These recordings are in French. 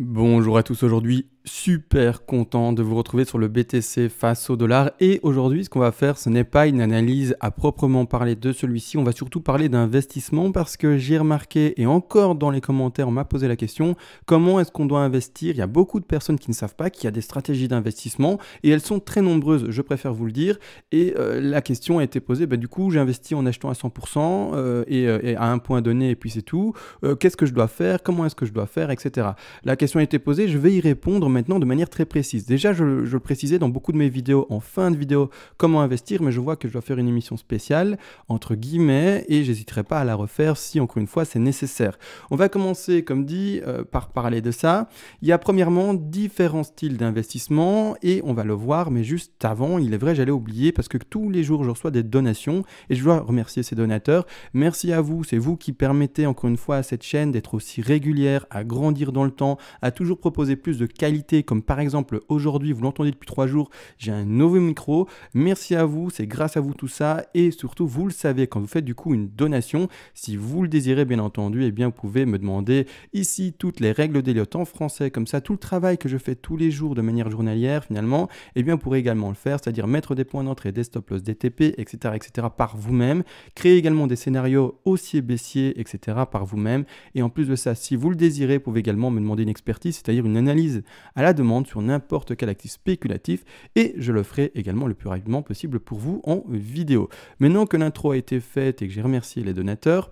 Bonjour à tous, aujourd'hui super content de vous retrouver sur le BTC face au dollar et aujourd'hui ce qu'on va faire ce n'est pas une analyse à proprement parler de celui-ci, on va surtout parler d'investissement parce que j'ai remarqué et encore dans les commentaires on m'a posé la question comment est-ce qu'on doit investir. Il y a beaucoup de personnes qui ne savent pas qu'il y a des stratégies d'investissement et elles sont très nombreuses, je préfère vous le dire, et la question a été posée, du coup j'ai investi en achetant à 100% et à un point donné et puis c'est tout, qu'est-ce que je dois faire, comment est-ce que je dois faire, etc. La question a été posée, je vais y répondre maintenant de manière très précise. Déjà, je le précisais dans beaucoup de mes vidéos, en fin de vidéo, comment investir, mais je vois que je dois faire une émission spéciale, entre guillemets, et j'hésiterai pas à la refaire si, encore une fois, c'est nécessaire. On va commencer, comme dit, par parler de ça. Il y a premièrement différents styles d'investissement, et on va le voir, mais juste avant, il est vrai, j'allais oublier, parce que tous les jours, je reçois des donations, et je dois remercier ces donateurs. Merci à vous, c'est vous qui permettez, encore une fois, à cette chaîne d'être aussi régulière, à grandir dans le temps, à toujours proposer plus de qualité, comme par exemple aujourd'hui, vous l'entendez depuis 3 jours, j'ai un nouveau micro. Merci à vous, c'est grâce à vous tout ça, et surtout vous le savez, quand vous faites du coup une donation, si vous le désirez bien entendu, eh bien vous pouvez me demander ici toutes les règles d'Elliott en français, comme ça tout le travail que je fais tous les jours de manière journalière finalement, eh bien vous pourrez également le faire, c'est-à-dire mettre des points d'entrée, des stop loss, des TP, etc. par vous-même, créer également des scénarios haussiers, baissiers, etc. par vous-même, et en plus de ça, si vous le désirez, vous pouvez également me demander une expertise, c'est-à-dire une analyse à la demande sur n'importe quel actif spéculatif et je le ferai également le plus rapidement possible pour vous en vidéo. Maintenant que l'intro a été faite et que j'ai remercié les donateurs,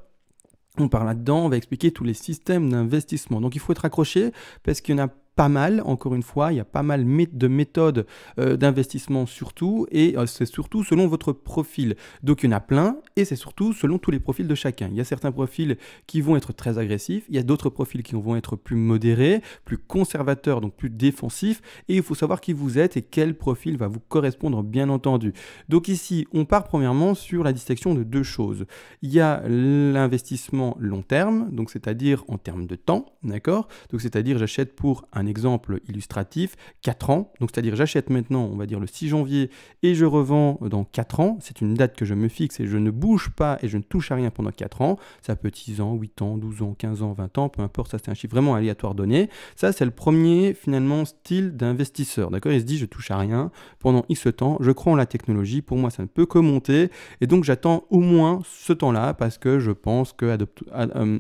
on part là-dedans, on va expliquer tous les systèmes d'investissement. Donc il faut être accroché parce qu'il y en a pas mal, encore une fois, il y a pas mal de méthodes d'investissement surtout, et c'est surtout selon votre profil. Donc il y en a plein, et c'est surtout selon tous les profils de chacun. Il y a certains profils qui vont être très agressifs, il y a d'autres profils qui vont être plus modérés, plus conservateurs, donc plus défensifs, et il faut savoir qui vous êtes et quel profil va vous correspondre, bien entendu. Donc ici, on part premièrement sur la distinction de deux choses. Il y a l'investissement long terme, donc c'est-à-dire en termes de temps, d'accord? Donc c'est-à-dire j'achète pour un exemple illustratif, 4 ans, donc c'est-à-dire j'achète maintenant, on va dire le 6 janvier, et je revends dans 4 ans, c'est une date que je me fixe et je ne bouge pas et je ne touche à rien pendant 4 ans, ça peut être 6 ans, 8 ans, 12 ans, 15 ans, 20 ans, peu importe, ça c'est un chiffre vraiment aléatoire donné, ça c'est le premier finalement style d'investisseur, d'accord? Il se dit je touche à rien pendant X temps, je crois en la technologie, pour moi ça ne peut que monter, et donc j'attends au moins ce temps-là parce que je pense que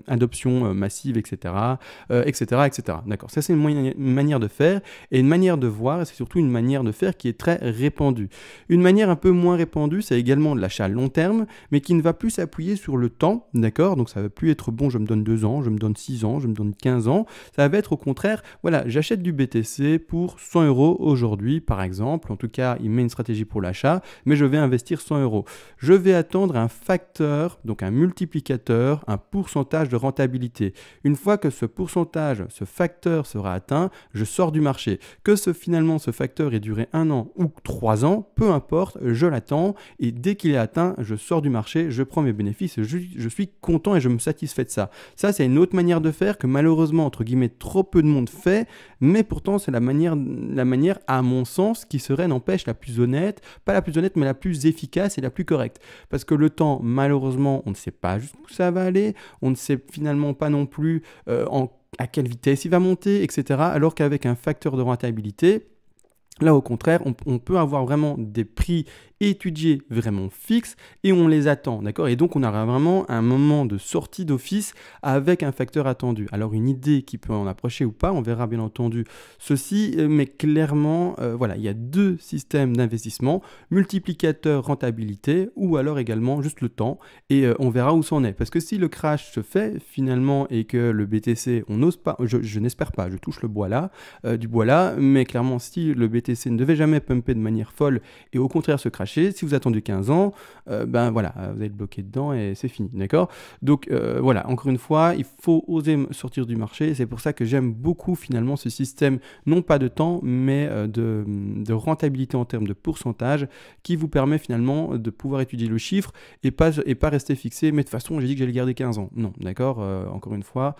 adoption massive, etc., d'accord? Ça c'est une manière de faire et une manière de voir, et c'est surtout une manière de faire qui est très répandue. Une manière un peu moins répandue, c'est également de l'achat à long terme, mais qui ne va plus s'appuyer sur le temps, d'accord? Donc ça ne va plus être bon, je me donne 2 ans, je me donne 6 ans, je me donne 15 ans, ça va être au contraire, voilà, j'achète du BTC pour 100 € aujourd'hui, par exemple, en tout cas, il met une stratégie pour l'achat, mais je vais investir 100 €. Je vais attendre un facteur, donc un multiplicateur, un pourcentage de rentabilité. Une fois que ce pourcentage, ce facteur sera atteint, je sors du marché. Que finalement ce facteur ait duré 1 an ou 3 ans, peu importe, je l'attends et dès qu'il est atteint, je sors du marché, je prends mes bénéfices, je suis content et je me satisfais de ça. Ça, c'est une autre manière de faire que malheureusement, entre guillemets, trop peu de monde fait, mais pourtant c'est la manière à mon sens qui serait, n'empêche, la plus honnête, pas la plus honnête, mais la plus efficace et la plus correcte. Parce que le temps, malheureusement, on ne sait pas jusqu'où ça va aller, on ne sait finalement pas non plus à quelle vitesse il va monter, etc. Alors qu'avec un facteur de rentabilité, là au contraire, on peut avoir vraiment des prix étudiés vraiment fixes et on les attend, d'accord? Et donc on aura vraiment un moment de sortie d'office avec un facteur attendu. Alors une idée qui peut en approcher ou pas, on verra bien entendu ceci, mais clairement, voilà, il y a deux systèmes d'investissement, multiplicateur rentabilité ou alors également juste le temps et on verra où ça en est. Parce que si le crash se fait finalement et que le BTC, on n'ose pas, je n'espère pas, je touche le bois là, du bois là, mais clairement si le BTC ne devait jamais pumper de manière folle et au contraire se crasher, si vous attendez 15 ans, ben voilà, vous êtes bloqué dedans et c'est fini, d'accord? Donc voilà, encore une fois, il faut oser sortir du marché. C'est pour ça que j'aime beaucoup finalement ce système, non pas de temps, mais de rentabilité en termes de pourcentage, qui vous permet finalement de pouvoir étudier le chiffre et pas rester fixé. Mais de toute façon, j'ai dit que j'allais garder 15 ans. Non, d'accord? Encore une fois,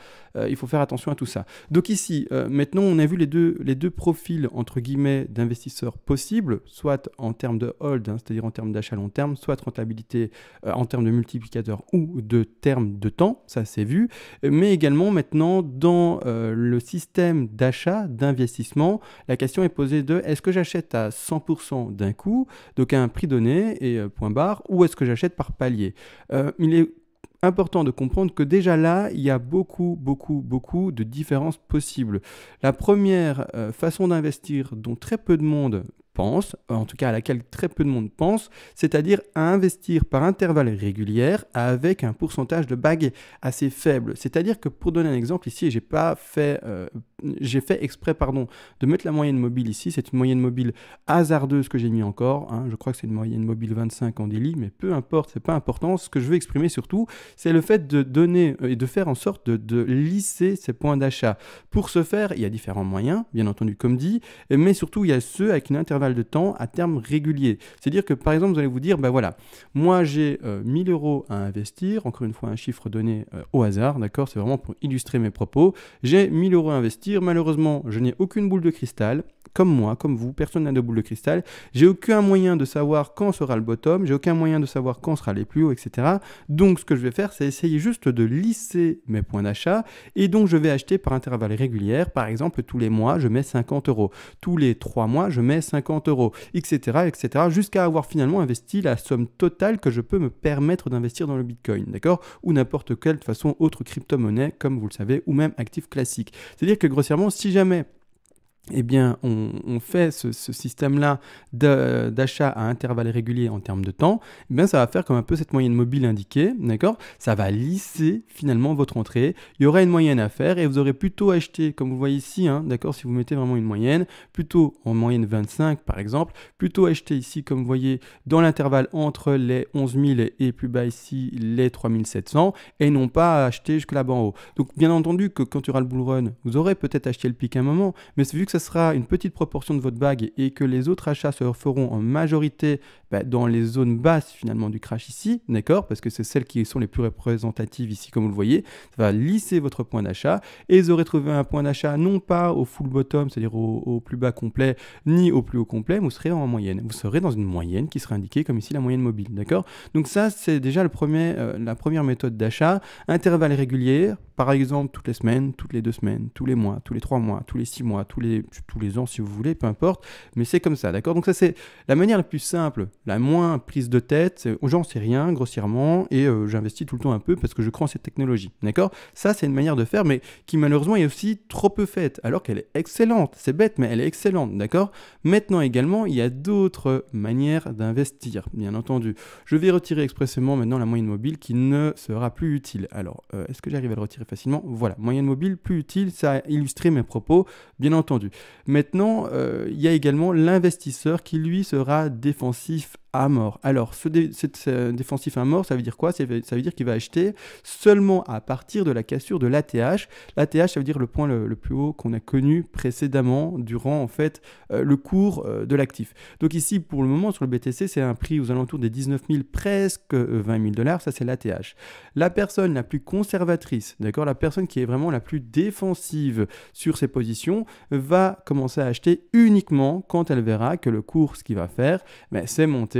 il faut faire attention à tout ça. Donc ici, maintenant, on a vu les deux profils entre guillemets d'investisseurs possibles, soit en termes de hold, hein, c'est-à-dire en termes d'achat long terme, soit rentabilité en termes de multiplicateur ou de termes de temps, ça c'est vu, mais également maintenant dans le système d'achat, d'investissement, la question est posée de est-ce que j'achète à 100% d'un coup, donc à un prix donné et point barre, ou est-ce que j'achète par palier. Il est important de comprendre que déjà là, il y a beaucoup de différences possibles. La première façon d'investir dont très peu de monde pense, en tout cas à laquelle très peu de monde pense, c'est-à-dire à investir par intervalles réguliers avec un pourcentage de bagues assez faible. C'est-à-dire que pour donner un exemple ici, j'ai fait exprès de mettre la moyenne mobile ici, c'est une moyenne mobile hasardeuse que j'ai mis encore, hein. Je crois que c'est une moyenne mobile 25 en daily, mais peu importe, c'est pas important. Ce que je veux exprimer surtout, c'est le fait de donner et de faire en sorte de lisser ces points d'achat. Pour ce faire, il y a différents moyens, bien entendu comme dit, mais surtout il y a ceux avec une intervalle de temps à terme régulier. C'est-à-dire que par exemple, vous allez vous dire, ben voilà, moi j'ai 1000 euros à investir, encore une fois un chiffre donné au hasard, d'accord, c'est vraiment pour illustrer mes propos. J'ai 1000 euros à investir, malheureusement je n'ai aucune boule de cristal, comme moi, comme vous, personne n'a de boule de cristal, j'ai aucun moyen de savoir quand sera le bottom, j'ai aucun moyen de savoir quand sera les plus hauts, etc. Donc ce que je vais faire, c'est essayer juste de lisser mes points d'achat, et donc je vais acheter par intervalle régulier, par exemple tous les mois je mets 50 euros, tous les 3 mois je mets 50 euros, etc., jusqu'à avoir finalement investi la somme totale que je peux me permettre d'investir dans le Bitcoin, d'accord, ou n'importe quelle de façon autre crypto-monnaie, comme vous le savez, ou même actif classique. C'est-à-dire que grossièrement, si jamais eh bien, on fait ce système-là d'achat à intervalles réguliers en termes de temps, eh bien, ça va faire comme un peu cette moyenne mobile indiquée, d'accord? Ça va lisser finalement votre entrée. Il y aura une moyenne à faire et vous aurez plutôt acheté, comme vous voyez ici, hein, d'accord? Si vous mettez vraiment une moyenne, plutôt en moyenne 25 par exemple, plutôt acheter ici, comme vous voyez, dans l'intervalle entre les 11 000 et plus bas ici, les 3 700, et non pas acheter jusque là-bas en haut. Donc, bien entendu que quand il y aura le bull run, vous aurez peut-être acheté le pic à un moment, mais vu que ça sera une petite proportion de votre bague et que les autres achats se feront en majorité dans les zones basses finalement du crash ici, d'accord, parce que c'est celles qui sont les plus représentatives ici comme vous le voyez, ça va lisser votre point d'achat et vous aurez trouvé un point d'achat non pas au full bottom, c'est-à-dire au plus bas complet, ni au plus haut complet, mais vous serez en moyenne. Vous serez dans une moyenne qui sera indiquée comme ici la moyenne mobile, d'accord. Donc ça c'est déjà la première méthode d'achat, intervalle régulier, par exemple toutes les semaines, toutes les 2 semaines, tous les mois, tous les 3 mois, tous les 6 mois, tous les ans si vous voulez, peu importe, mais c'est comme ça, d'accord. Donc ça c'est la manière la plus simple, la moins prise de tête, j'en sais rien grossièrement et j'investis tout le temps un peu parce que je crois en cette technologie, d'accord. Ça c'est une manière de faire mais qui malheureusement est aussi trop peu faite alors qu'elle est excellente, c'est bête mais elle est excellente, d'accord. Maintenant également il y a d'autres manières d'investir, bien entendu. Je vais retirer expressément maintenant la moyenne mobile qui ne sera plus utile. Alors est-ce que j'arrive à le retirer facilement? Voilà, moyenne mobile plus utile, ça a illustré mes propos, bien entendu. Maintenant, il y a également l'investisseur qui, lui, sera défensif à mort. Alors, ce défensif à mort, ça veut dire quoi? Ça veut dire qu'il va acheter seulement à partir de la cassure de l'ATH. L'ATH, ça veut dire le point le plus haut qu'on a connu précédemment durant, en fait, le cours de l'actif. Donc ici, pour le moment, sur le BTC, c'est un prix aux alentours des 19 000, presque 20 000 $. Ça, c'est l'ATH. La personne la plus conservatrice, d'accord, la personne qui est vraiment la plus défensive sur ses positions, va commencer à acheter uniquement quand elle verra que le cours, ce qu'il va faire, c'est monter,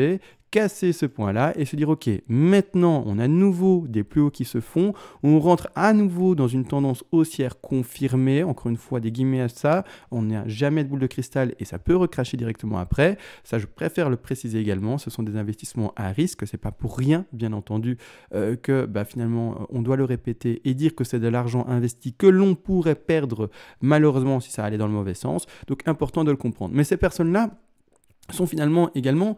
casser ce point-là et se dire ok, maintenant on a à nouveau des plus hauts qui se font, on rentre à nouveau dans une tendance haussière confirmée, encore une fois des guillemets à ça, on n'a jamais de boule de cristal et ça peut recracher directement après, ça je préfère le préciser également, ce sont des investissements à risque, c'est pas pour rien bien entendu que finalement on doit le répéter et dire que c'est de l'argent investi que l'on pourrait perdre malheureusement si ça allait dans le mauvais sens, donc important de le comprendre. Mais ces personnes-là sont finalement également,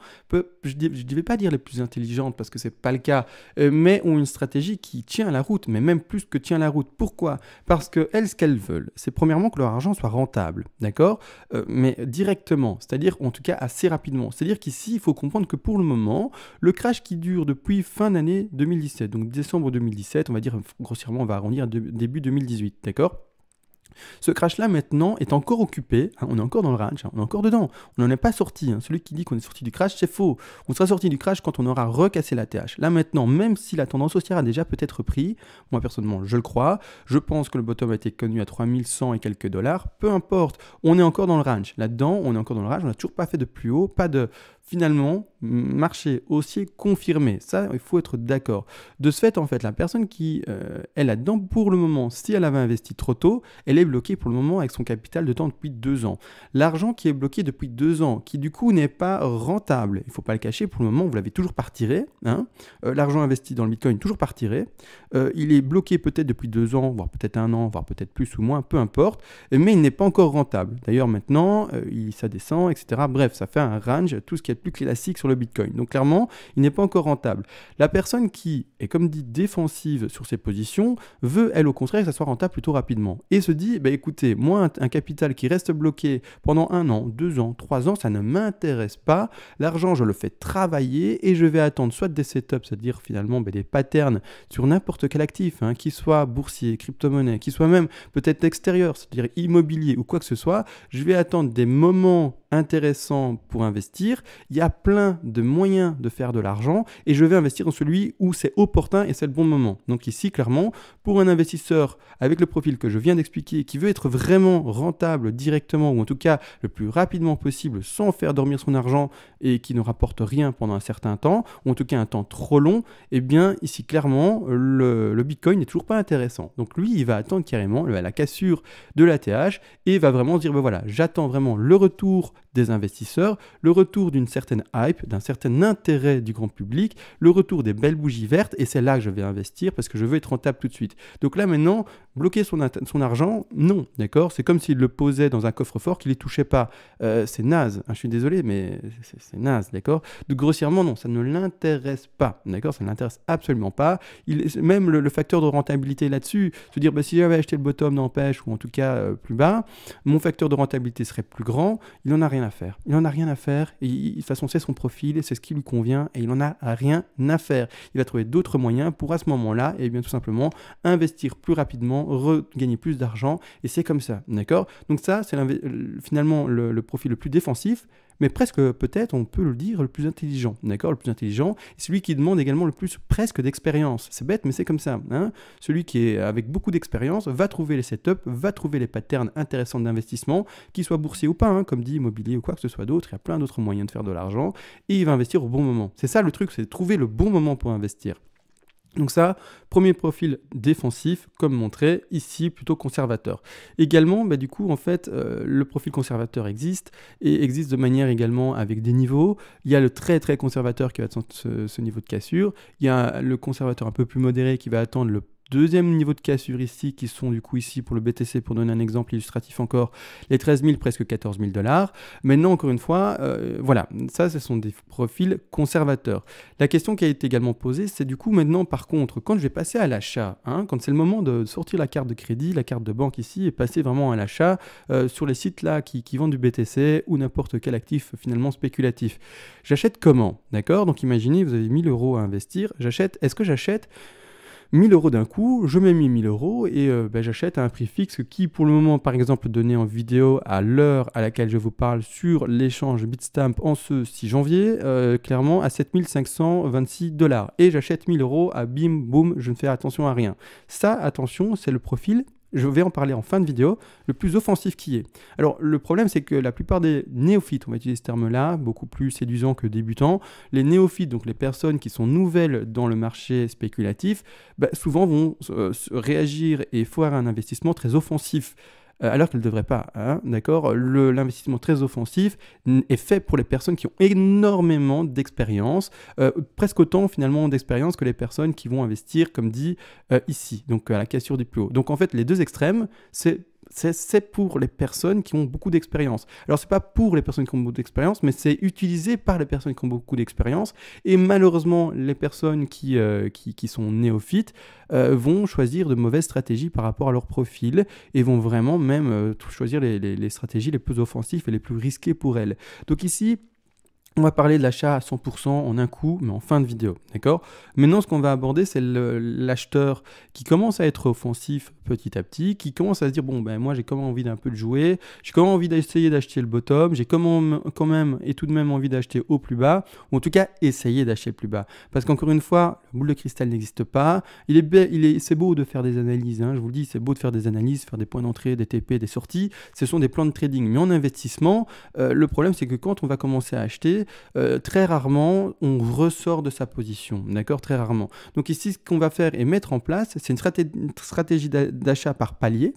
je ne vais pas dire les plus intelligentes parce que ce n'est pas le cas, mais ont une stratégie qui tient la route, mais même plus que tient la route. Pourquoi? Parce qu'elles, ce qu'elles veulent, c'est premièrement que leur argent soit rentable, d'accord, mais directement, c'est-à-dire en tout cas assez rapidement. C'est-à-dire qu'ici, il faut comprendre que pour le moment, le crash qui dure depuis fin d'année 2017, donc décembre 2017, on va dire grossièrement, on va arrondir début 2018, d'accord. Ce crash-là, maintenant, est encore occupé. On est encore dans le range, on est encore dedans. On n'en est pas sorti. Celui qui dit qu'on est sorti du crash, c'est faux. On sera sorti du crash quand on aura recassé la TH. Là, maintenant, même si la tendance haussière a déjà peut-être repris, moi, personnellement, je le crois. Je pense que le bottom a été connu à 3100 et quelques dollars. Peu importe, on est encore dans le range. Là-dedans, on est encore dans le range. On n'a toujours pas fait de plus haut, pas de... Finalement, marché haussier confirmé. Ça, il faut être d'accord. De ce fait, en fait, la personne qui est là-dedans, pour le moment, si elle avait investi trop tôt, elle est bloquée pour le moment avec son capital de temps depuis 2 ans. L'argent qui est bloqué depuis 2 ans, qui du coup n'est pas rentable, il ne faut pas le cacher, pour le moment, vous l'avez toujours pas retiré. L'argent investi dans le Bitcoin, toujours pas retiré. Il est bloqué peut-être depuis 2 ans, voire peut-être 1 an, voire peut-être plus ou moins, peu importe, mais il n'est pas encore rentable. D'ailleurs, maintenant, ça descend, etc. Bref, ça fait un range, tout ce qui est plus classique sur le Bitcoin. Donc clairement, il n'est pas encore rentable. La personne qui est, comme dit, défensive sur ses positions, veut, elle, au contraire, que ça soit rentable plutôt rapidement. Et se dit, bah, écoutez, moi, un capital qui reste bloqué pendant 1 an, 2 ans, 3 ans, ça ne m'intéresse pas. L'argent, je le fais travailler et je vais attendre soit des setups, c'est-à-dire finalement des patterns sur n'importe quel actif, qui soit boursier, crypto-monnaie, qui soit même peut-être extérieur, c'est-à-dire immobilier ou quoi que ce soit. Je vais attendre des moments intéressant pour investir. Il y a plein de moyens de faire de l'argent et je vais investir dans celui où c'est opportun et c'est le bon moment. Donc ici, clairement, pour un investisseur avec le profil que je viens d'expliquer, qui veut être vraiment rentable directement ou en tout cas le plus rapidement possible sans faire dormir son argent et qui ne rapporte rien pendant un certain temps, ou en tout cas un temps trop long, eh bien ici, clairement, le Bitcoin n'est toujours pas intéressant. Donc lui, il va attendre carrément la cassure de la TH et va vraiment se dire, ben voilà, j'attends vraiment le retour des investisseurs, le retour d'une certaine hype, d'un certain intérêt du grand public, le retour des belles bougies vertes, et c'est là que je vais investir parce que je veux être rentable tout de suite. Donc là maintenant, bloquer son argent, non, d'accord? C'est comme s'il le posait dans un coffre-fort qu'il ne touchait pas. C'est naze, je suis désolé, mais c'est naze, d'accord? Donc grossièrement, non, ça ne l'intéresse pas, d'accord? Ça ne l'intéresse absolument pas. Même le facteur de rentabilité là-dessus, se dire, bah, si j'avais acheté le bottom n'empêche, ou en tout cas plus bas, mon facteur de rentabilité serait plus grand, il n'en a rien à faire. Il n'en a rien à faire. Et de toute façon, c'est son profil, c'est ce qui lui convient et il n'en a rien à faire. Il va trouver d'autres moyens pour à ce moment-là, et bien tout simplement, investir plus rapidement, regagner plus d'argent. Et c'est comme ça, d'accord? Donc ça, c'est finalement le profil le plus défensif, mais presque peut-être, on peut le dire, le plus intelligent, d'accord? Le plus intelligent, celui qui demande également le plus presque d'expérience. C'est bête, mais c'est comme ça. Celui qui est avec beaucoup d'expérience va trouver les setups, va trouver les patterns intéressants d'investissement, qu'ils soient boursiers ou pas, comme dit immobilier ou quoi que ce soit d'autre. Il y a plein d'autres moyens de faire de l'argent et il va investir au bon moment. C'est ça le truc, c'est de trouver le bon moment pour investir. Donc ça, premier profil défensif, comme montré, ici plutôt conservateur. Également, du coup, en fait, le profil conservateur existe, et existe de manière également avec des niveaux. Il y a le très très conservateur qui va attendre ce niveau de cassure, il y a le conservateur un peu plus modéré qui va attendre le deuxième niveau de cassure ici, qui sont du coup ici pour le BTC, pour donner un exemple illustratif encore, les 13 000, presque 14 000 dollars. Maintenant, encore une fois, voilà, ça, ce sont des profils conservateurs. La question qui a été également posée, c'est du coup maintenant, par contre, quand je vais passer à l'achat, quand c'est le moment de sortir la carte de crédit, la carte de banque ici, et passer vraiment à l'achat sur les sites là qui vendent du BTC ou n'importe quel actif finalement spéculatif. J'achète comment? D'accord? Donc imaginez, vous avez 1 000 € à investir. Est-ce que j'achète 1 000 € d'un coup, je mets 1 000 € et j'achète à un prix fixe qui, pour le moment, par exemple, donné en vidéo à l'heure à laquelle je vous parle sur l'échange Bitstamp en ce 6 janvier, clairement à 7 526 $. Et j'achète 1 000 € à bim, boum, je ne fais attention à rien. Ça, attention, c'est le profil, je vais en parler en fin de vidéo, le plus offensif qui est. Alors, le problème, c'est que la plupart des néophytes, on va utiliser ce terme-là, beaucoup plus séduisant que débutants, les néophytes, donc les personnes qui sont nouvelles dans le marché spéculatif, souvent vont réagir et faire un investissement très offensif. Alors qu'elle ne devrait pas, d'accord? L'investissement très offensif est fait pour les personnes qui ont énormément d'expérience, presque autant finalement d'expérience que les personnes qui vont investir, comme dit ici, donc à la cassure du plus haut. Donc en fait, les deux extrêmes, c'est pour les personnes qui ont beaucoup d'expérience. Alors, ce n'est pas pour les personnes qui ont beaucoup d'expérience, mais c'est utilisé par les personnes qui ont beaucoup d'expérience. Et malheureusement, les personnes qui sont néophytes vont choisir de mauvaises stratégies par rapport à leur profil et vont vraiment même choisir les stratégies les plus offensives et les plus risquées pour elles. Donc ici, On va parler de l'achat à 100% en un coup, mais en fin de vidéo, d'accord? Maintenant, ce qu'on va aborder, c'est l'acheteur qui commence à être offensif petit à petit, qui commence à se dire, bon, ben moi, j'ai quand même envie d'un peu de jouer, j'ai quand même envie d'essayer d'acheter le bottom, j'ai quand même et tout de même envie d'acheter au plus bas, ou en tout cas, essayer d'acheter le plus bas. Parce qu'encore une fois, la boule de cristal n'existe pas, c'est beau de faire des analyses, hein, je vous le dis, c'est beau de faire des analyses, faire des points d'entrée, des TP, des sorties, ce sont des plans de trading. Mais en investissement, le problème, c'est que quand on va commencer à acheter, très rarement on ressort de sa position, d'accord, très rarement. Donc ici, ce qu'on va faire et mettre en place, c'est une stratégie d'achat par palier,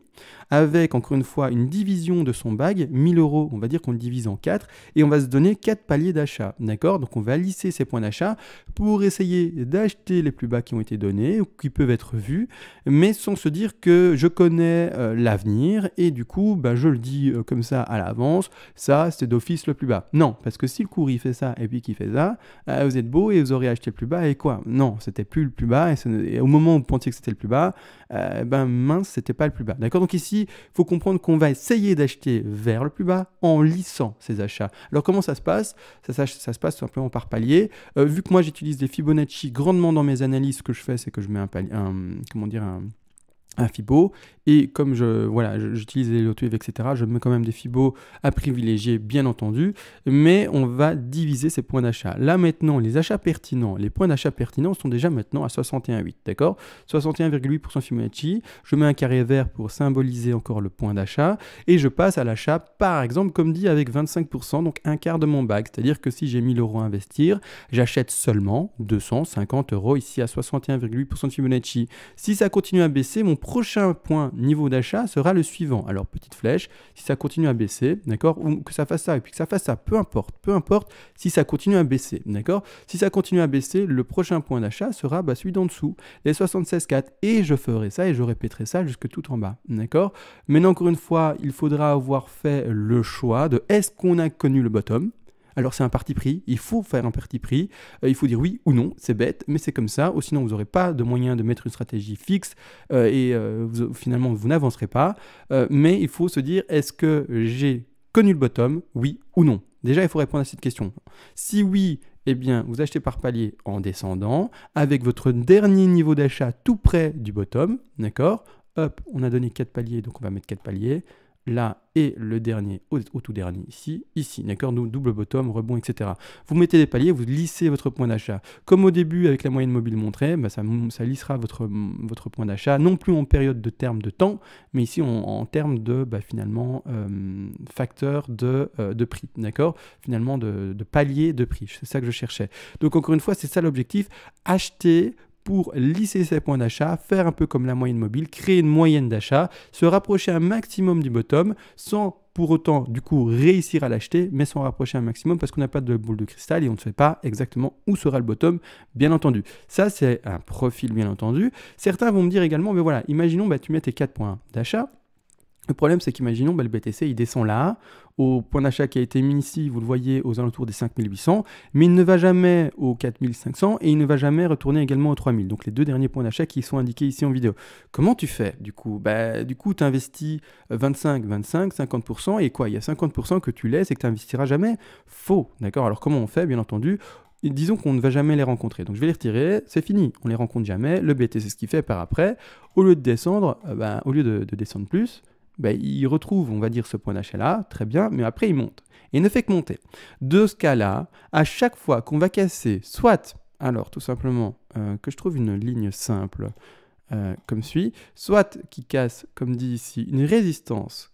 avec encore une fois une division de son bag, 1000 euros, on va dire qu'on le divise en 4, et on va se donner 4 paliers d'achat, d'accord. Donc on va lisser ces points d'achat pour essayer d'acheter les plus bas qui ont été donnés, ou qui peuvent être vus, mais sans se dire que je connais l'avenir, et du coup, je le dis comme ça à l'avance, ça c'est d'office le plus bas. Non, parce que si le cours il fait ça et puis qu'il fait ça, vous êtes beau et vous aurez acheté le plus bas et quoi? Non, c'était plus le plus bas et au moment où vous pensiez que c'était le plus bas, mince, c'était pas le plus bas. D'accord? Donc ici, il faut comprendre qu'on va essayer d'acheter vers le plus bas en lissant ces achats. Alors comment ça se passe? Ça se passe tout simplement par palier. Vu que moi j'utilise des Fibonacci grandement dans mes analyses, ce que je fais, c'est que je mets un Fibo, et comme j'utilise les LOTUV, etc., je mets quand même des Fibos à privilégier, bien entendu, mais on va diviser ces points d'achat. Là maintenant, les achats pertinents, les points d'achat pertinents sont déjà maintenant à 61,8, d'accord? 61,8% Fibonacci, je mets un carré vert pour symboliser encore le point d'achat, et je passe à l'achat, par exemple, comme dit, avec 25%, donc un quart de mon bag, c'est-à-dire que si j'ai 1000 euros à investir, j'achète seulement 250 euros ici à 61,8% de Fibonacci. Si ça continue à baisser, mon prochain point niveau d'achat sera le suivant. Alors, petite flèche, si ça continue à baisser, d'accord, ou que ça fasse ça et puis que ça fasse ça, peu importe si ça continue à baisser, d'accord. Si ça continue à baisser, le prochain point d'achat sera celui d'en dessous, les 76,4, et je ferai ça et je répéterai ça jusque tout en bas, d'accord. Maintenant, encore une fois, il faudra avoir fait le choix de est-ce qu'on a connu le bottom. Alors c'est un parti pris, il faut faire un parti pris, il faut dire oui ou non, c'est bête, mais c'est comme ça, ou sinon vous n'aurez pas de moyen de mettre une stratégie fixe finalement vous n'avancerez pas, mais il faut se dire est-ce que j'ai connu le bottom, oui ou non. Déjà il faut répondre à cette question. Si oui, eh bien vous achetez par palier en descendant, avec votre dernier niveau d'achat tout près du bottom, d'accord. Hop, on a donné 4 paliers, donc on va mettre 4 paliers. Là et le dernier au tout dernier ici, d'accord, double bottom, rebond, etc. Vous mettez des paliers, vous lissez votre point d'achat. Comme au début avec la moyenne mobile montrée, ça lissera votre point d'achat, non plus en période de terme de temps, mais ici en termes de finalement facteur de prix, d'accord, finalement de palier de prix, c'est ça que je cherchais. Donc encore une fois, c'est ça l'objectif, acheter pour lisser ses points d'achat, faire un peu comme la moyenne mobile, créer une moyenne d'achat, se rapprocher un maximum du bottom sans pour autant du coup réussir à l'acheter, mais s'en rapprocher un maximum parce qu'on n'a pas de boule de cristal et on ne sait pas exactement où sera le bottom, bien entendu. Ça c'est un profil bien entendu. Certains vont me dire également, mais voilà, imaginons tu mets tes 4 points d'achat. Le problème, c'est qu'imaginons, le BTC, il descend là, au point d'achat qui a été mis ici, vous le voyez, aux alentours des 5800, mais il ne va jamais aux 4500 et il ne va jamais retourner également aux 3000. Donc les deux derniers points d'achat qui sont indiqués ici en vidéo. Comment tu fais du coup? Du coup, tu investis 25, 50%, et quoi? Il y a 50% que tu laisses et que tu n'investiras jamais? Faux, d'accord? Alors comment on fait? Bien entendu, disons qu'on ne va jamais les rencontrer. Donc je vais les retirer, c'est fini, on les rencontre jamais. Le BTC, c'est ce qu'il fait par après. Au lieu de descendre, au lieu de descendre plus, il retrouve, on va dire, ce point d'achat là, très bien, mais après il monte. Et il ne fait que monter. De ce cas-là, à chaque fois qu'on va casser, soit, alors tout simplement, que je trouve une ligne simple, comme suit, soit qui casse, comme dit ici, une résistance,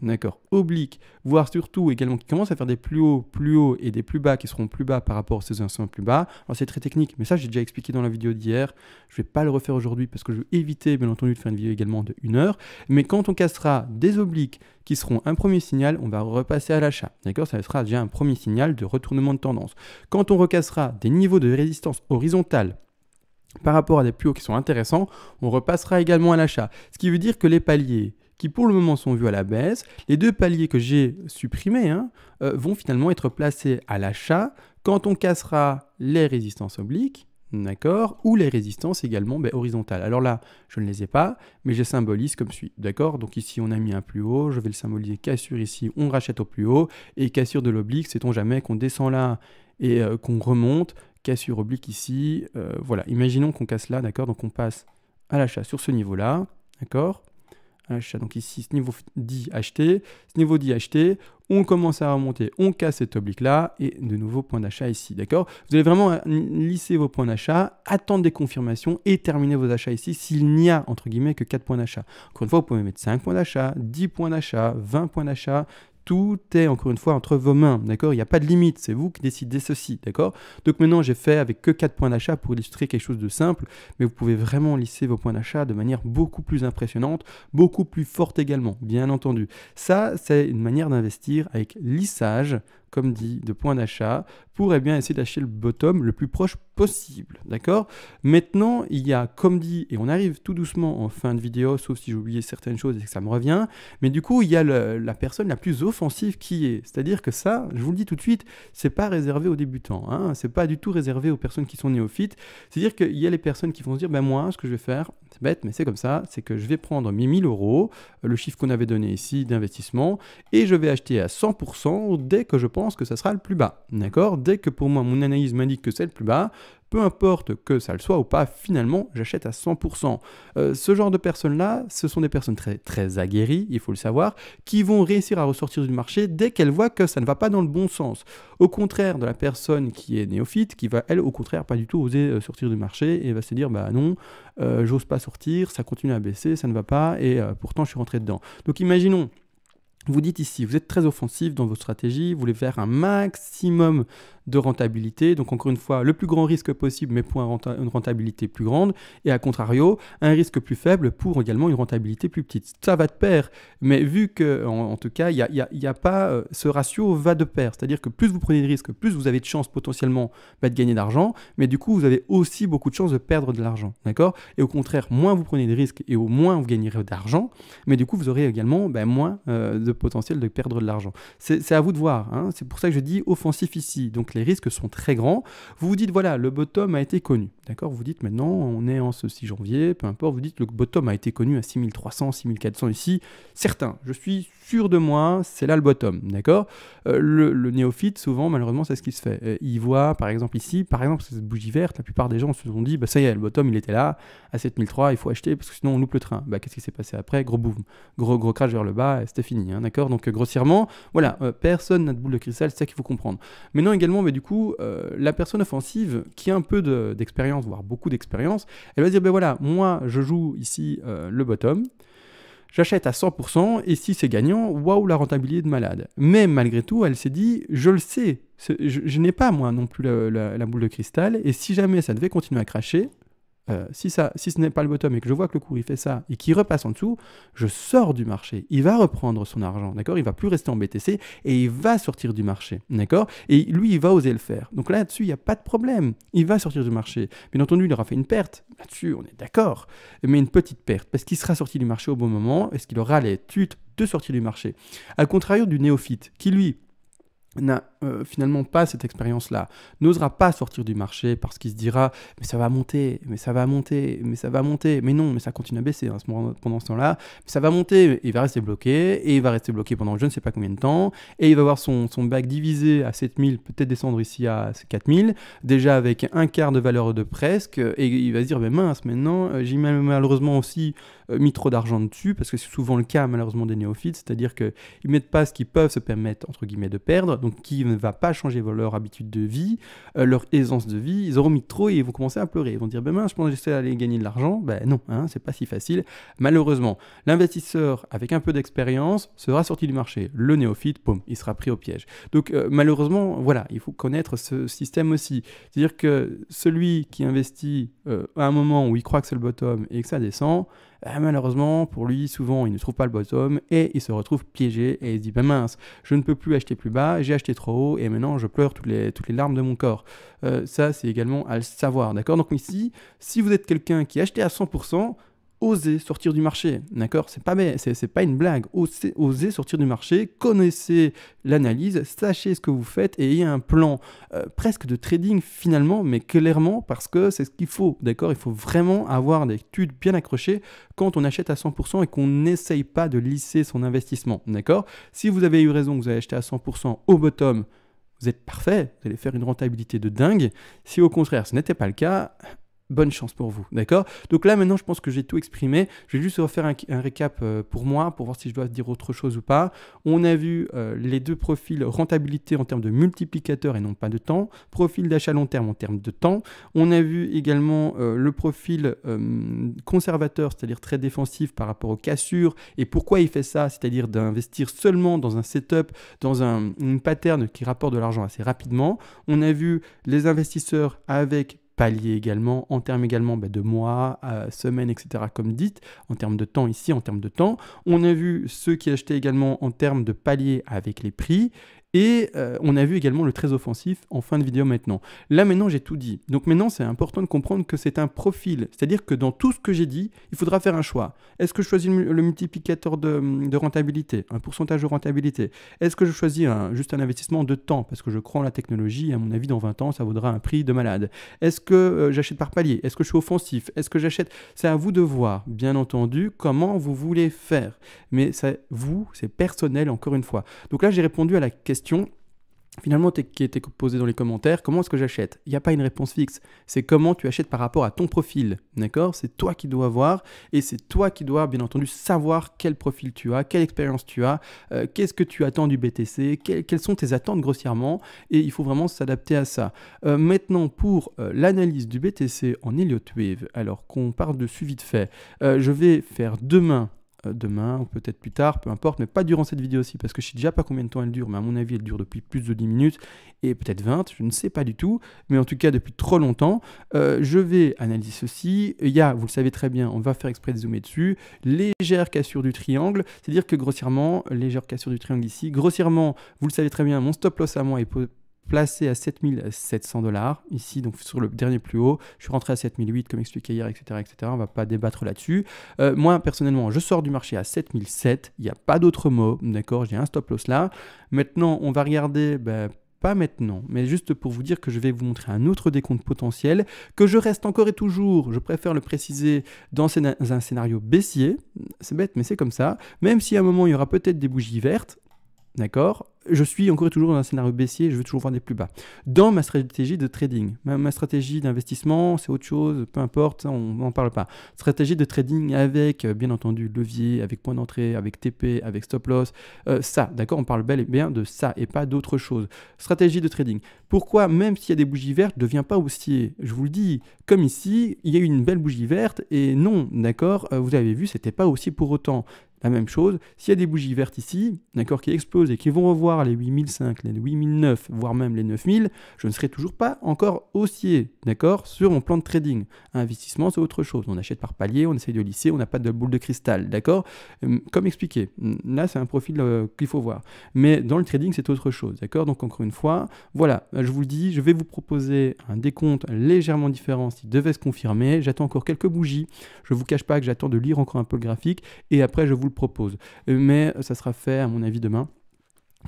d'accord, oblique, voire surtout également qui commence à faire des plus hauts et des plus bas qui seront plus bas par rapport à ces anciens plus bas. Alors c'est très technique, mais ça j'ai déjà expliqué dans la vidéo d'hier. Je ne vais pas le refaire aujourd'hui parce que je veux éviter bien entendu de faire une vidéo également de 1 heure. Mais quand on cassera des obliques qui seront un premier signal, on va repasser à l'achat. D'accord, ça sera déjà un premier signal de retournement de tendance. Quand on recassera des niveaux de résistance horizontale par rapport à des plus hauts qui sont intéressants, on repassera également à l'achat. Ce qui veut dire que les paliers qui pour le moment sont vus à la baisse, les deux paliers que j'ai supprimés vont finalement être placés à l'achat quand on cassera les résistances obliques, d'accord, ou les résistances également horizontales. Alors là, je ne les ai pas, mais je les symbolise comme suit, d'accord. Donc ici, on a mis un plus haut, je vais le symboliser cassure ici, on rachète au plus haut, et cassure de l'oblique, sait-on jamais qu'on descend là et qu'on remonte, cassure oblique ici, voilà, imaginons qu'on casse là, d'accord, donc on passe à l'achat sur ce niveau-là, d'accord, achat, donc ici, ce niveau dit acheter, ce niveau dit acheter, on commence à remonter, on casse cet oblique-là, et de nouveau point d'achat ici, d'accord. Vous allez vraiment lisser vos points d'achat, attendre des confirmations, et terminer vos achats ici, s'il n'y a, entre guillemets, que 4 points d'achat. Encore une fois, vous pouvez mettre 5 points d'achat, 10 points d'achat, 20 points d'achat, tout est encore une fois entre vos mains, d'accord. Il n'y a pas de limite, c'est vous qui décidez ceci, d'accord. Donc maintenant, j'ai fait avec que 4 points d'achat pour illustrer quelque chose de simple, mais vous pouvez vraiment lisser vos points d'achat de manière beaucoup plus impressionnante, beaucoup plus forte également, bien entendu. Ça, c'est une manière d'investir avec lissage, comme dit, de points d'achat, pour bien essayer d'acheter le bottom le plus proche possible, d'accord. Maintenant, il y a, comme dit, et on arrive tout doucement en fin de vidéo, sauf si j'ai oublié certaines choses et que ça me revient, mais du coup, il y a la personne la plus offensive qui est. C'est-à-dire que ça, je vous le dis tout de suite, c'est pas réservé aux débutants, hein, c'est pas du tout réservé aux personnes qui sont néophytes. C'est-à-dire qu'il y a les personnes qui vont se dire, ben moi, ce que je vais faire, c'est bête, mais c'est comme ça, c'est que je vais prendre mes 1000 €, le chiffre qu'on avait donné ici d'investissement, et je vais acheter à 100% dès que je pense que ça sera le plus bas, d'accord. Dès que pour moi, mon analyse m'indique que c'est le plus bas, peu importe que ça le soit ou pas, finalement, j'achète à 100%. Ce genre de personnes-là, ce sont des personnes très, très aguerries, il faut le savoir, qui vont réussir à ressortir du marché dès qu'elles voient que ça ne va pas dans le bon sens. Au contraire de la personne qui est néophyte, qui va, elle, au contraire, pas du tout oser sortir du marché et va se dire, bah non, j'ose pas sortir, ça continue à baisser, ça ne va pas, et pourtant je suis rentré dedans. Donc imaginons, vous dites ici, vous êtes très offensif dans vos stratégies, vous voulez faire un maximum de rentabilité, donc encore une fois, le plus grand risque possible, mais pour une rentabilité plus grande, et à contrario, un risque plus faible pour également une rentabilité plus petite. Ça va de pair, mais vu que, en tout cas, il y a pas, ce ratio va de pair, c'est-à-dire que plus vous prenez de risques, plus vous avez de chances potentiellement de gagner d'argent, mais du coup, vous avez aussi beaucoup de chances de perdre de l'argent, d'accord. Et au contraire, moins vous prenez de risques et au moins vous gagnerez d'argent, mais du coup, vous aurez également moins de potentiel de perdre de l'argent. C'est à vous de voir, hein. C'est pour ça que je dis offensif ici. Donc les risques sont très grands. Vous vous dites, voilà, le bottom a été connu. D'accord. Vous dites maintenant, on est en ce 6 janvier, peu importe, vous dites le bottom a été connu à 6300, 6400 ici. Certain, je suis sûr de moi, c'est là le bottom. D'accord. Le néophyte, souvent, malheureusement, c'est ce qui se fait. Il voit, par exemple, ici, par exemple, cette bougie verte, la plupart des gens se sont dit, bah ça y est, le bottom, il était là, à 7003, il faut acheter parce que sinon on loupe le train. Bah, qu'est-ce qui s'est passé après? Gros boom, gros crash vers le bas, et c'était fini. Hein, d'accord. Donc, grossièrement, voilà, personne n'a de boule de cristal, c'est ça qu'il faut comprendre. Maintenant, également, du coup, la personne offensive qui a un peu d'expérience, voire beaucoup d'expérience, elle va dire, ben voilà, moi, je joue ici le bottom, j'achète à 100%, et si c'est gagnant, waouh, la rentabilité de malade. Mais malgré tout, elle s'est dit, je le sais, je n'ai pas, moi, non plus la boule de cristal, et si jamais ça devait continuer à cracher, si ce n'est pas le bottom et que je vois que le cours il fait ça et qu'il repasse en dessous, je sors du marché. Il va reprendre son argent, d'accord. Il va plus rester en BTC et il va sortir du marché, d'accord. Et lui, il va oser le faire. Donc là-dessus, il n'y a pas de problème. Il va sortir du marché. Bien entendu, il aura fait une perte. Là-dessus, on est d'accord. Mais une petite perte parce qu'il sera sorti du marché au bon moment. Est-ce qu'il aura l'étude de sortir du marché? À contrario du néophyte qui, lui, n'a finalement pas cette expérience-là, n'osera pas sortir du marché parce qu'il se dira « mais ça va monter, mais ça va monter, mais ça va monter, mais non, mais ça continue à baisser hein, pendant ce temps-là, ça va monter, il va rester bloqué, et il va rester bloqué pendant je ne sais pas combien de temps, et il va voir son bac divisé à 7000, peut-être descendre ici à 4000, déjà avec un quart de valeur de presque, et il va se dire « mais mince, maintenant, j'ai malheureusement aussi mis trop d'argent dessus », parce que c'est souvent le cas malheureusement des néophytes, c'est-à-dire qu'ils ne mettent pas ce qu'ils peuvent se permettre, entre guillemets, de perdre, donc qui ne va pas changer leur habitude de vie, leur aisance de vie, ils auront mis trop et ils vont commencer à pleurer. Ils vont dire, ben mince, je pensais que j'allais aller gagner de l'argent. Ben non, hein, c'est pas si facile. Malheureusement, l'investisseur avec un peu d'expérience sera sorti du marché. Le néophyte, boum, il sera pris au piège. Donc malheureusement, voilà, il faut connaître ce système aussi. C'est-à-dire que celui qui investit à un moment où il croit que c'est le bottom et que ça descend, malheureusement, pour lui, souvent, il ne trouve pas le bottom et il se retrouve piégé et il se dit, ben mince, je ne peux plus acheter plus bas, j'ai acheté trop haut et maintenant je pleure toutes les larmes de mon corps. Ça, c'est également à le savoir, d'accord. Donc ici, si vous êtes quelqu'un qui a acheté à 100%, osez sortir du marché, d'accord? C'est pas une blague. Osez sortir du marché, connaissez l'analyse, sachez ce que vous faites et ayez un plan presque de trading finalement, mais clairement parce que c'est ce qu'il faut, d'accord? Il faut vraiment avoir des études bien accrochées quand on achète à 100% et qu'on n'essaye pas de lisser son investissement, d'accord? Si vous avez eu raison, que vous avez acheté à 100% au bottom, vous êtes parfait, vous allez faire une rentabilité de dingue. Si au contraire ce n'était pas le cas, bonne chance pour vous, d'accord? Donc là, maintenant, je pense que j'ai tout exprimé. Je vais juste refaire un récap pour moi, pour voir si je dois dire autre chose ou pas. On a vu les deux profils rentabilité en termes de multiplicateur et non pas de temps. Profil d'achat long terme en termes de temps. On a vu également le profil conservateur, c'est-à-dire très défensif par rapport aux cassures. Et pourquoi il fait ça? C'est-à-dire d'investir seulement dans un setup, dans une pattern qui rapporte de l'argent assez rapidement. On a vu les investisseurs avec palier également, en termes également de mois, semaines, etc. comme dit, en termes de temps ici, en termes de temps. On a vu ceux qui achetaient également en termes de palier avec les prix. Et on a vu également le très offensif en fin de vidéo maintenant. Là maintenant j'ai tout dit. Donc maintenant c'est important de comprendre que c'est un profil. C'est-à-dire que dans tout ce que j'ai dit, il faudra faire un choix. Est-ce que je choisis le multiplicateur de rentabilité, un pourcentage de rentabilité? Est-ce que je choisis juste un investissement de temps? Parce que je crois en la technologie et à mon avis dans 20 ans ça vaudra un prix de malade. Est-ce que j'achète par palier? Est-ce que je suis offensif? Est-ce que j'achète? C'est à vous de voir, bien entendu, comment vous voulez faire. Mais c'est personnel encore une fois. Donc là j'ai répondu à la question finalement qui était posée dans les commentaires, comment est-ce que j'achète? Il n'y a pas une réponse fixe, c'est comment tu achètes par rapport à ton profil, d'accord? C'est toi qui dois voir et c'est toi qui dois bien entendu savoir quel profil tu as, quelle expérience tu as, qu'est-ce que tu attends du BTC, quelles sont tes attentes grossièrement et il faut vraiment s'adapter à ça. Maintenant pour l'analyse du BTC en Elliott Wave, alors qu'on parle de suivi de fait, je vais faire demain ou peut-être plus tard, peu importe, mais pas durant cette vidéo-ci, parce que je sais déjà pas combien de temps elle dure, mais à mon avis, elle dure depuis plus de 10 minutes, et peut-être 20, je ne sais pas du tout, mais en tout cas, depuis trop longtemps, je vais analyser ceci. Il y a, vous le savez très bien, on va faire exprès de zoomer dessus, légère cassure du triangle, c'est-à-dire que grossièrement, légère cassure du triangle ici, grossièrement, vous le savez très bien, mon stop loss à moi est placé à 7700 $, ici, donc sur le dernier plus haut. Je suis rentré à 7008, comme expliqué hier, etc., etc. On ne va pas débattre là-dessus. Moi, personnellement, je sors du marché à 7007. Il n'y a pas d'autre mot, d'accord? J'ai un stop loss là. Maintenant, on va regarder... pas maintenant, mais juste pour vous dire que je vais vous montrer un autre décompte potentiel, que je reste encore et toujours, je préfère le préciser, dans un scénario baissier. C'est bête, mais c'est comme ça. Même si à un moment, il y aura peut-être des bougies vertes, d'accord? Je suis encore et toujours dans un scénario baissier, je veux toujours voir des plus bas. Dans ma stratégie de trading, ma stratégie d'investissement, c'est autre chose, peu importe, on n'en parle pas. Stratégie de trading avec, bien entendu, levier, avec point d'entrée, avec TP, avec stop loss, ça, d'accord? On parle bel et bien de ça et pas d'autre chose. Stratégie de trading. Pourquoi, même s'il y a des bougies vertes, ne deviens pas haussier? Je vous le dis, comme ici, il y a eu une belle bougie verte et non, d'accord? Vous avez vu, c'était pas haussier pour autant. La même chose, s'il y a des bougies vertes ici, d'accord, qui explosent et qui vont revoir les 8005, les 8009, voire même les 9000, je ne serai toujours pas encore haussier, d'accord, sur mon plan de trading. Investissement, c'est autre chose. On achète par palier, on essaye de lisser, on n'a pas de boule de cristal, d'accord? Comme expliqué, là, c'est un profil qu'il faut voir. Mais dans le trading, c'est autre chose, d'accord? Donc, encore une fois, voilà, je vous le dis, je vais vous proposer un décompte légèrement différent s'il devait se confirmer. J'attends encore quelques bougies. Je ne vous cache pas que j'attends de lire encore un peu le graphique et après, je vous le propose. Mais ça sera fait, à mon avis, demain.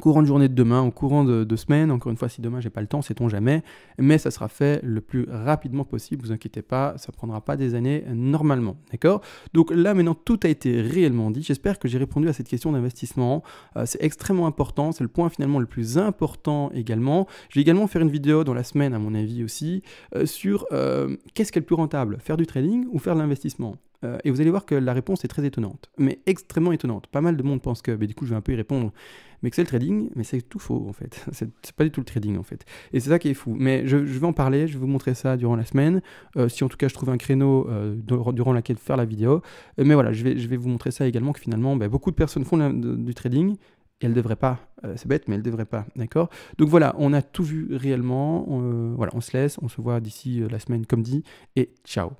Courant de journée de demain, au courant de semaine, encore une fois, si demain j'ai pas le temps, sait-on jamais, mais ça sera fait le plus rapidement possible, vous inquiétez pas, ça prendra pas des années normalement, d'accord? Donc là maintenant tout a été réellement dit, j'espère que j'ai répondu à cette question d'investissement, c'est extrêmement important, c'est le point finalement le plus important également. Je vais également faire une vidéo dans la semaine à mon avis aussi, sur qu'est-ce qui est le plus rentable, faire du trading ou faire de l'investissement? Et vous allez voir que la réponse est très étonnante, mais extrêmement étonnante. Pas mal de monde pense que, du coup je vais un peu y répondre, mais que c'est le trading, mais c'est tout faux en fait. C'est pas du tout le trading en fait. Et c'est ça qui est fou. Mais je vais en parler, je vais vous montrer ça durant la semaine, si en tout cas je trouve un créneau durant lequel faire la vidéo. Mais voilà, je vais vous montrer ça également, que finalement beaucoup de personnes font du trading, et elles ne devraient pas. C'est bête, mais elles ne devraient pas, d'accord? Donc voilà, on a tout vu réellement. Voilà, on se laisse, on se voit d'ici la semaine comme dit, et ciao.